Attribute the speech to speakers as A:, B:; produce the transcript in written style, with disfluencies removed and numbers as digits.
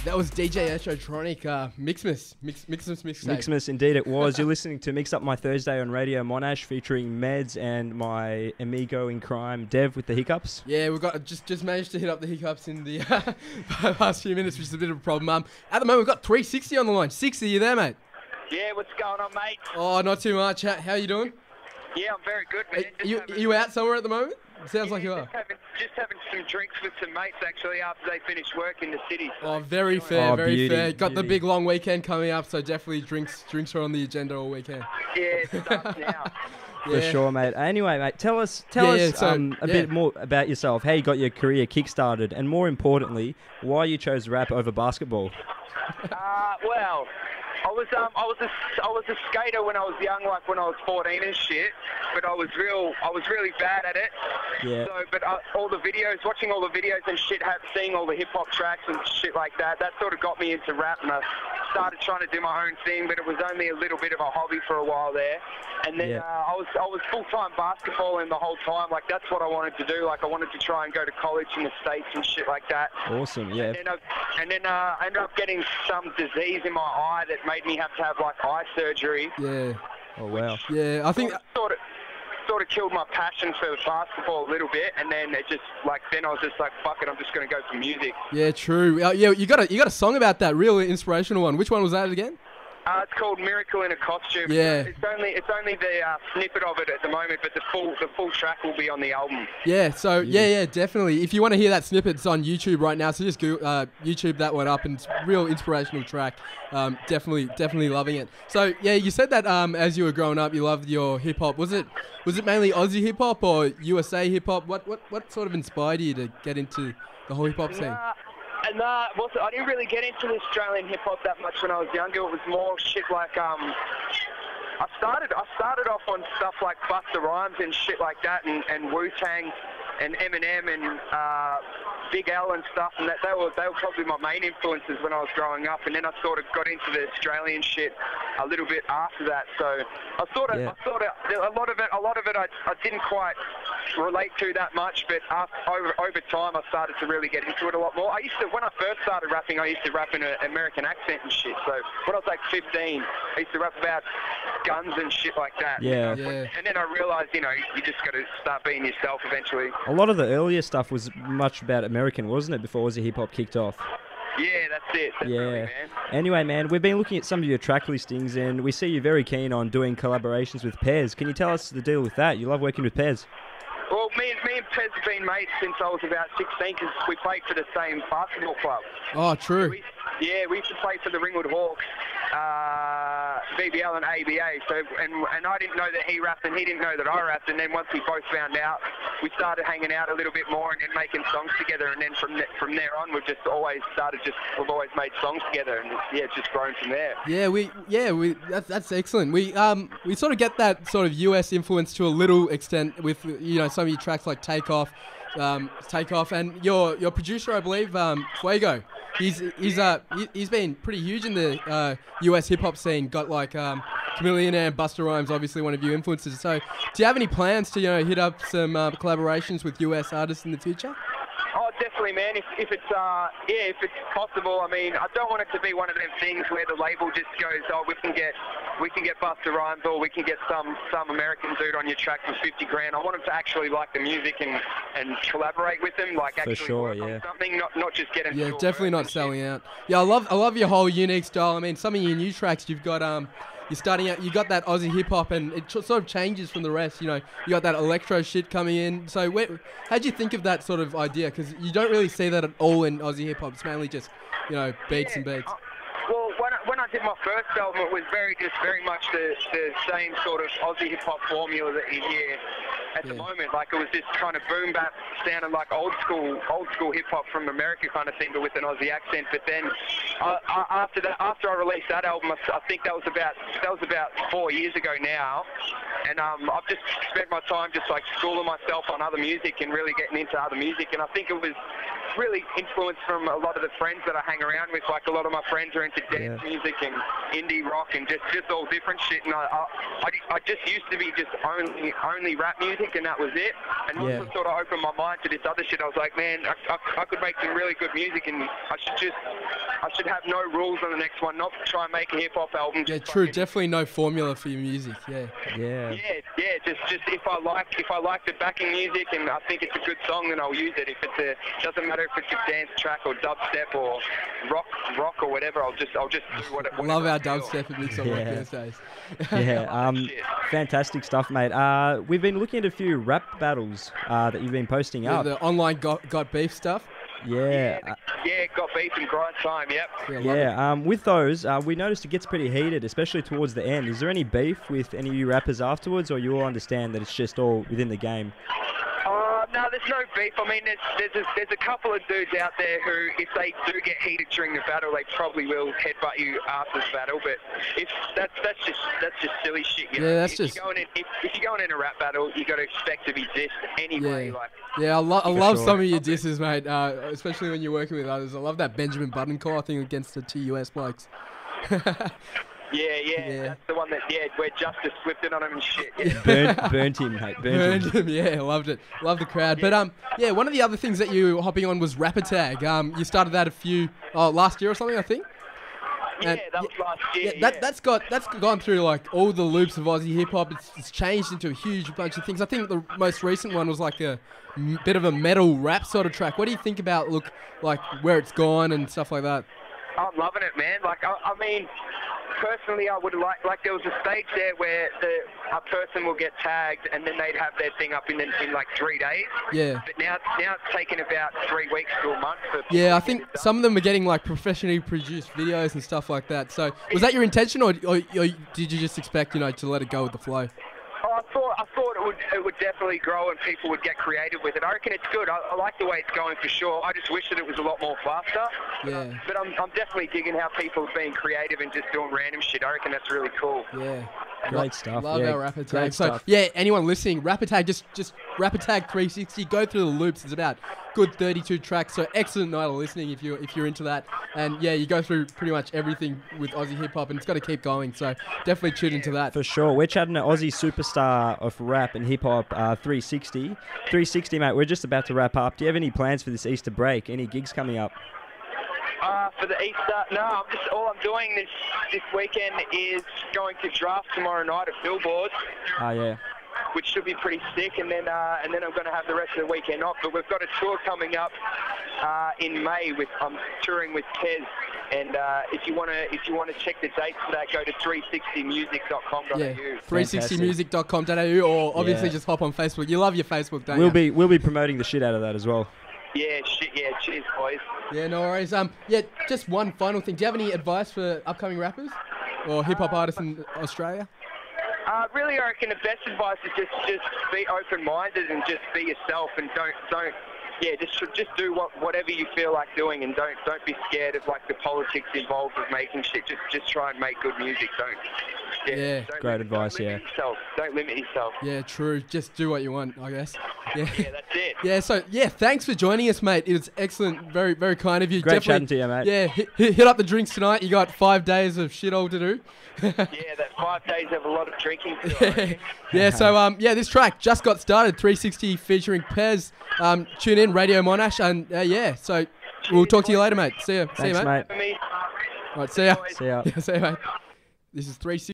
A: That was DJ Astrotronic, Mixmas mixtape.
B: Mixmas, indeed it was. You're listening to Mix Up My Thursday on Radio Monash, featuring Meds and my amigo in crime, Dev, with the hiccups.
A: Yeah, we've got just managed to hit up the hiccups in the past few minutes, which is a bit of a problem. At the moment, we've got 360 on the line. 60, you there, mate?
C: Yeah, what's going on, mate?
A: Oh, not too much. How you doing?
C: Yeah, I'm very good, man.
A: You out somewhere at the moment? Sounds like you are.
C: Just having some drinks with some mates, actually, after they finish work in the city. So
A: oh, very fair, very
B: beauty,
A: fair. Got the
B: beauty.
A: big long weekend coming up, so definitely drinks are on the agenda all weekend.
C: Yeah, it starts now.
B: For sure, mate. Anyway, mate, tell us a bit more about yourself, how you got your career kick-started, and more importantly, why you chose rap over basketball.
C: Well, I was a skater when I was young, like when I was 14 and shit. But I was really bad at it.
B: Yeah.
C: So, but watching all the videos and shit, seeing all the hip hop tracks and shit like that sort of got me into rap, and I started trying to do my own thing. But it was only a little bit of a hobby for a while there. And then I was full-time basketballing the whole time. Like that's what I wanted to do. Like I wanted to try and go to college in the States and shit like that.
B: Awesome, yeah.
C: And then I ended up getting some disease in my eye that made me have to have like eye surgery.
A: Yeah.
B: Oh wow.
A: Yeah, I think
C: sort of killed my passion for basketball a little bit, and then it just then I was just like, fuck it, I'm just gonna go for music.
A: Yeah, true. Yeah, you got a song about that, really inspirational one. Which one was that again?
C: It's called Miracle in a Costume.
A: Yeah.
C: It's only the snippet of it at the moment, but the full track will be on the album.
A: Yeah. So yeah, definitely. If you want to hear that snippet, it's on YouTube right now. So just go YouTube that one up, and it's a real inspirational track. Definitely loving it. So yeah, you said that as you were growing up, you loved your hip hop. Was it mainly Aussie hip hop or USA hip hop? What sort of inspired you to get into the whole hip hop scene?
C: I didn't really get into the Australian hip hop that much when I was younger. It was more shit like I started off on stuff like Busta Rhymes and shit like that, and Wu-Tang and Eminem and Big L and stuff, and they were probably my main influences when I was growing up. And then I sort of got into the Australian shit a little bit after that. So I thought a lot of it I didn't quite relate to that much, but over time I started to really get into it a lot more. When I first started rapping, I used to rap in an American accent and shit. So when I was like 15, I used to rap about guns and shit like that.
B: Yeah.
C: And then I realised, you just got to start being yourself eventually.
B: A lot of the earlier stuff was much about American, wasn't it, before Aussie hip hop kicked off?
C: Yeah, that's it. Definitely, man.
B: Anyway, man, we've been looking at some of your track listings, and we see you're very keen on doing collaborations with Pez. Can you tell us the deal with that? You love working with Pez.
C: Well, me and Pez have been mates since I was about 16 because we played for the same basketball club.
A: Oh, true.
C: We used to play for the Ringwood Hawks, BBL and ABA. So, and I didn't know that he rapped and he didn't know that I rapped. And then once we both found out, we started hanging out a little bit more and then making songs together. And then from there on, we've always made songs together, and it's just grown from there.
A: That's excellent. We sort of get that sort of US influence to a little extent with some of your tracks like Takeoff, and your producer, I believe, Fuego. He's been pretty huge in the US hip hop scene. Got like Chameleon and Busta Rhymes, obviously one of your influences. So, do you have any plans to hit up some collaborations with US artists in the future?
C: Oh, definitely, man. If it's possible. I mean, I don't want it to be one of them things where the label just goes, oh, we can get Busta Rhymes, or we can get some American dude on your track for $50,000. I want them to actually like the music and collaborate with them, like actually work on something, not just get into.
A: Yeah, definitely not selling out. Yeah, I love your whole unique style. I mean, some of your new tracks, you've got you're starting out. You got that Aussie hip hop, and it sort of changes from the rest. You got that electro shit coming in. So, how'd you think of that sort of idea? Because you don't really see that at all in Aussie hip hop. It's mainly just, beats and beats.
C: Well, when I did my first album, it was very much the same sort of Aussie hip hop formula that you hear at the moment. Like it was this kind of boom bap, sounding like old school hip hop from America kind of thing, but with an Aussie accent. But then after I released that album, I think that was about 4 years ago now, and I've just spent my time just like schooling myself on other music and really getting into other music, and I think it was really influenced from a lot of the friends that I hang around with. Like a lot of my friends are into dance music and indie rock and just all different shit. And I just used to be just only rap music, and that was it. And once I sort of opened my mind to this other shit, I was like, man, I could make some really good music, and I should just should have no rules on the next one, not try and make a hip hop album.
A: Yeah, true. Definitely no formula for your music. Yeah.
B: Yeah.
C: Yeah. Just if I like the backing music and I think it's a good song, then I'll use it. If doesn't matter if it's a dance track or dubstep or rock or whatever. I'll just do what it.
A: Love our dubstep and mix on rock these days.
B: Yeah. Fantastic stuff, mate. We've been looking at a few rap battles that you've been posting up.
A: The online got beef stuff.
B: Yeah.
C: Got beef and grind time, yep.
B: Yeah, with those, we noticed it gets pretty heated, especially towards the end. Is there any beef with any of you rappers afterwards, or you all understand that it's just all within the game?
C: No, there's no beef. I mean, there's a couple of dudes out there who, if they do get heated during the battle, they probably will headbutt you after the battle. But that's just silly shit. You know?
A: That's
C: if you're going in a rap battle, you got to expect to be dissed anyway.
A: I love some of your disses, mate. Especially when you're working with others. I love that Benjamin Button call thing against the TUS blokes.
C: Yeah, that's the one that, where Justice flipped it on him and shit. Yeah.
B: Burnt him, mate.
A: Burned him, yeah, loved it. Loved the crowd.
C: Yeah.
A: But, one of the other things that you were hopping on was Rapper Tag. You started that last year or something, I think?
C: Yeah, that was last year.
A: That's gone through, like, all the loops of Aussie hip-hop. It's changed into a huge bunch of things. I think the most recent one was, like, a bit of a metal rap sort of track. What do you think about, where it's gone and stuff like that?
C: I'm loving it, man. Like, I mean... Personally, I would like there was a stage there where a person will get tagged and then they'd have their thing up in like 3 days.
A: Yeah.
C: But now it's taken about 3 weeks to a month.
A: I think some of them are getting like professionally produced videos and stuff like that. So was that your intention, or did you just expect to let it go with the flow?
C: I thought it would definitely grow and people would get creative with it. I reckon it's good. I like the way it's going for sure. I just wish that it was a lot more faster.
A: Yeah.
C: But I'm definitely digging how people are being creative and just doing random shit. I reckon that's really cool.
A: Yeah.
B: Great stuff.
A: Love our Rapper Tag. So,
B: stuff.
A: anyone listening, Rapper Tag, just Rapper Tag 360, go through the loops. It's about good 32 tracks, so excellent night of listening if you're into that. And, you go through pretty much everything with Aussie hip-hop, and it's got to keep going, so definitely tune into that.
B: For sure. We're chatting to Aussie superstar of rap and hip-hop, 360. 360, mate, we're just about to wrap up. Do you have any plans for this Easter break? Any gigs coming up?
C: For the Easter, no. All I'm doing this weekend is going to draft tomorrow night at Billboard.
B: Yeah.
C: Which should be pretty sick, and then I'm going to have the rest of the weekend off. But we've got a tour coming up in May. I'm touring with Pez, and if you want to check the dates for that, go to 360music.com.au.
A: Yeah, 360music.com.au, or obviously just hop on Facebook. You love your Facebook, don't you?
B: We'll be promoting the shit out of that as well.
C: Yeah, cheers, boys.
A: Yeah, no worries. Just one final thing. Do you have any advice for upcoming rappers or hip hop artists in Australia?
C: Really, I reckon the best advice is just be open-minded and just be yourself, and just do whatever you feel like doing, and don't be scared of like the politics involved with making shit. Just try and make good music.
B: Great advice.
C: Don't limit yourself.
A: Yeah, true. Just do what you want, I guess. Yeah,
C: that's it.
A: Yeah, so thanks for joining us, mate. It was excellent, very, very kind of you.
B: Great chatting to you, mate.
A: Yeah, hit up the drinks tonight. You got 5 days of shithole to do.
C: That 5 days have a lot of drinking to do.
A: So this track just got started. 360 featuring Pez. Tune in, Radio Monash, and so we'll talk to you later, mate. See ya.
B: Thanks,
A: See you, mate.
B: mate.
A: All right, see ya.
B: See ya.
A: See ya, mate. This is 360.